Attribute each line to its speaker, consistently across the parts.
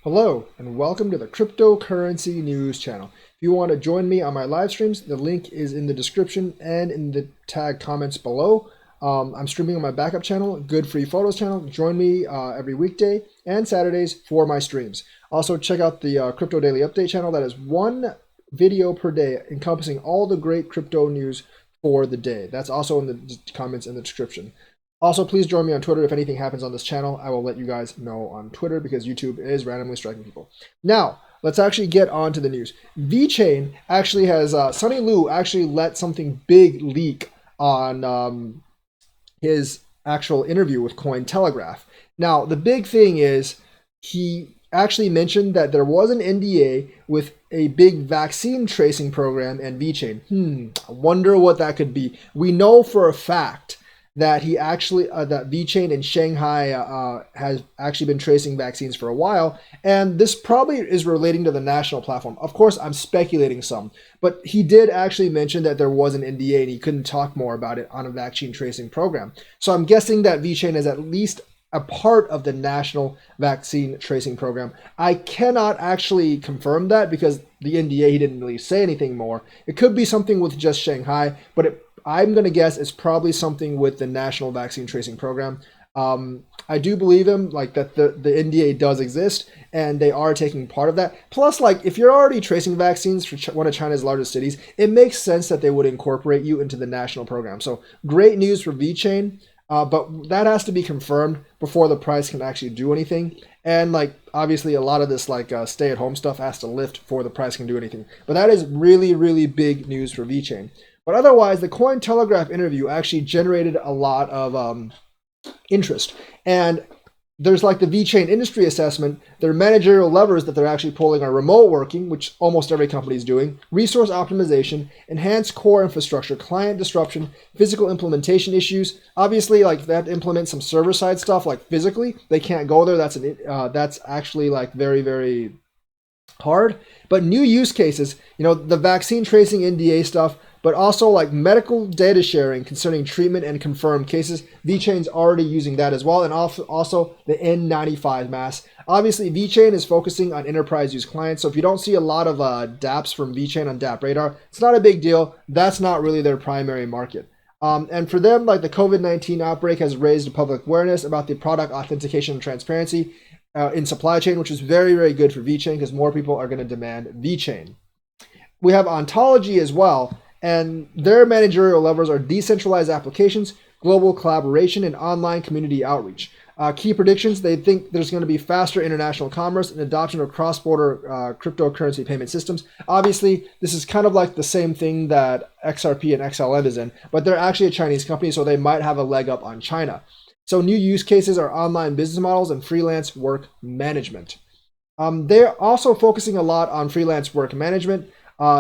Speaker 1: Hello, and welcome to the Cryptocurrency News channel. If you want to join me on my live streams, the link is in the description and in the tag comments below. I'm streaming on my backup channel, Good Free Photos channel. Join me every weekday and Saturdays for my streams. Also, check out the Crypto Daily Update channel. That is one video per day encompassing all the great crypto news for the day. That's also in the comments in the description. Also, please join me on Twitter. If anything happens on this channel, I will let you guys know on Twitter because YouTube is randomly striking people. Now, let's actually get on to the news. Vechain actually has, Sunny Liu actually let something big leak on his actual interview with Cointelegraph. Now, the big thing is he actually mentioned that there was an NDA with a big vaccine tracing program and Vechain. I wonder what that could be. We know for a fact that he actually that Vechain in Shanghai has actually been tracing vaccines for a while, and this probably is relating to the national platform. Of course, I'm speculating some, but he did actually mention that there was an NDA and he couldn't talk more about it on a vaccine tracing program. So I'm guessing that Vechain is at least a part of the national vaccine tracing program. I cannot actually confirm that because the NDA, he didn't really say anything more. It could be something with just Shanghai, but I'm going to guess it's probably something with the National Vaccine Tracing Program. I do believe him, like that the NDA does exist and they are taking part of that. Plus, like if you're already tracing vaccines for one of China's largest cities, it makes sense that they would incorporate you into the national program. So great news for Vechain, but that has to be confirmed before the price can actually do anything. And like obviously a lot of this like stay-at-home stuff has to lift before the price can do anything. But that is really, really big news for Vechain. But otherwise, the Cointelegraph interview actually generated a lot of interest. And there's like the Vechain industry assessment. Their managerial levers that they're actually pulling are remote working, which almost every company is doing, resource optimization, enhanced core infrastructure, client disruption, physical implementation issues. Obviously, like they have to implement some server-side stuff, like physically. They can't go there. That's actually like very, very hard. But new use cases, the vaccine tracing NDA stuff, but also like medical data sharing concerning treatment and confirmed cases. Vechain's already using that as well, and also the N95 mask. Obviously, Vechain is focusing on enterprise use clients, so if you don't see a lot of dApps from Vechain on dApp Radar, it's not a big deal. That's not really their primary market. And for them, like the COVID-19 outbreak has raised public awareness about the product authentication and transparency in supply chain, which is very, very good for Vechain because more people are going to demand Vechain. We have Ontology as well, and their managerial levers are decentralized applications, global collaboration, and online community outreach. Key predictions, they think there's going to be faster international commerce and adoption of cross-border cryptocurrency payment systems. Obviously, this is kind of like the same thing that XRP and XLM is in, but they're actually a Chinese company, so they might have a leg up on China. So new use cases are online business models and freelance work management. They're also focusing a lot on freelance work management.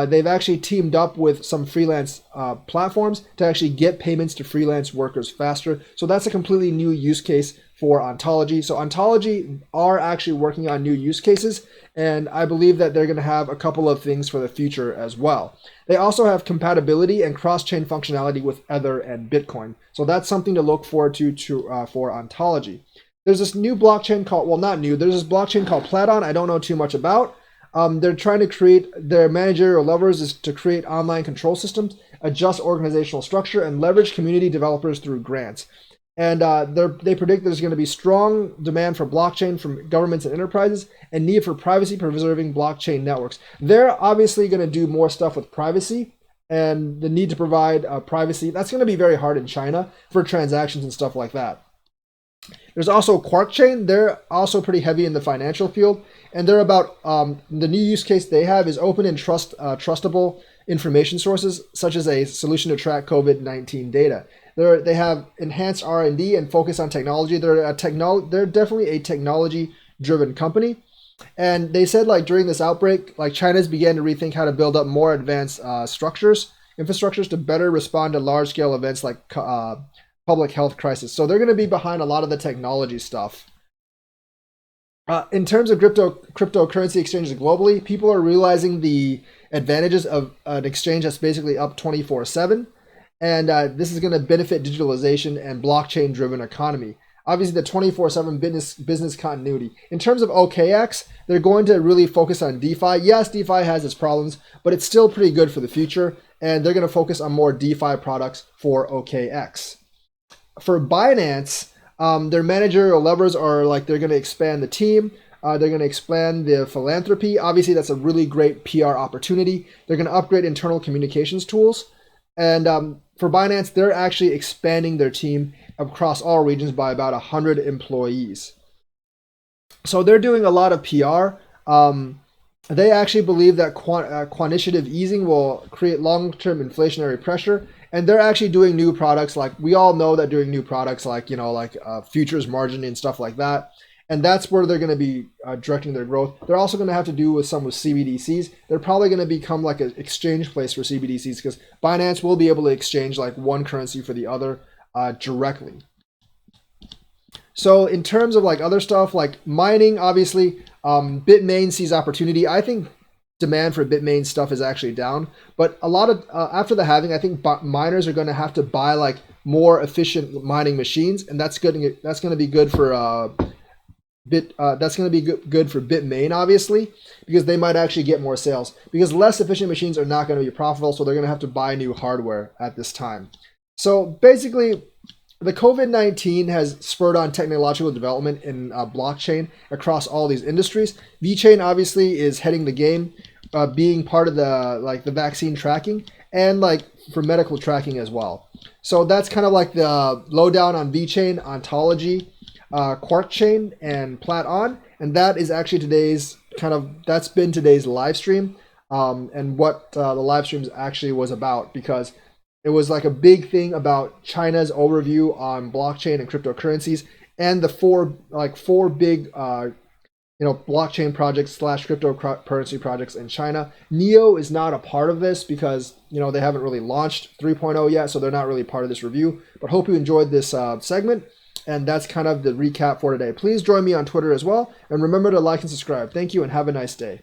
Speaker 1: They've actually teamed up with some freelance platforms to actually get payments to freelance workers faster. So that's a completely new use case for Ontology. So Ontology are actually working on new use cases, and I believe that they're going to have a couple of things for the future as well. They also have compatibility and cross-chain functionality with Ether and Bitcoin. So that's something to look forward to for Ontology. There's this new blockchain called, well, not new, there's this blockchain called Platon I don't know too much about. They're trying to create, their managerial levers is to create online control systems, adjust organizational structure, and leverage community developers through grants. And they predict there's going to be strong demand for blockchain from governments and enterprises and need for privacy-preserving blockchain networks. They're obviously going to do more stuff with privacy and the need to provide privacy. That's going to be very hard in China for transactions and stuff like that. There's also Quark Chain. They're also pretty heavy in the financial field, and they're about the new use case they have is open and trustable information sources, such as a solution to track COVID-19 data. They have enhanced R&D and focus on technology. They're definitely a technology-driven company, and they said like during this outbreak, like China's began to rethink how to build up more advanced infrastructures to better respond to large-scale events like public health crisis. So they're going to be behind a lot of the technology stuff. In terms of cryptocurrency exchanges globally, people are realizing the advantages of an exchange that's basically up 24/7. And this is going to benefit digitalization and blockchain-driven economy. Obviously, the 24/7 business continuity. In terms of OKX, they're going to really focus on DeFi. Yes, DeFi has its problems, but it's still pretty good for the future, and they're going to focus on more DeFi products for OKX. For Binance, their managerial levers are like they're going to expand the team. They're going to expand the philanthropy. Obviously, that's a really great PR opportunity. They're going to upgrade internal communications tools. And for Binance, they're actually expanding their team across all regions by about 100 employees. So they're doing a lot of PR. They actually believe that quantitative easing will create long-term inflationary pressure, and they're actually doing new products. Like we all know that doing new products, like futures margin and stuff like that, and that's where they're going to be directing their growth. They're also going to have to do with some with CBDCs. They're probably going to become like an exchange place for CBDCs because Binance will be able to exchange like one currency for the other directly. So in terms of like other stuff like mining, obviously Bitmain sees opportunity. I think demand for Bitmain stuff is actually down, but a lot of after the halving, I think miners are going to have to buy like more efficient mining machines, and that's good. That's going to be good for that's going to be good for Bitmain, obviously, because they might actually get more sales. Because less efficient machines are not going to be profitable, so they're going to have to buy new hardware at this time. So basically, the COVID-19 has spurred on technological development in blockchain across all these industries. Vechain obviously is heading the game, being part of the vaccine tracking and like for medical tracking as well. So that's kind of like the lowdown on Vechain, Ontology, Quark Chain, and Platon, and that is actually that's been today's live stream, and what the live stream actually was about, because it was like a big thing about China's overview on blockchain and cryptocurrencies, and the four big blockchain projects / cryptocurrency projects in China. Neo is not a part of this because they haven't really launched 3.0 yet, so they're not really part of this review. But hope you enjoyed this segment. And that's kind of the recap for today. Please join me on Twitter as well. And remember to like and subscribe. Thank you and have a nice day.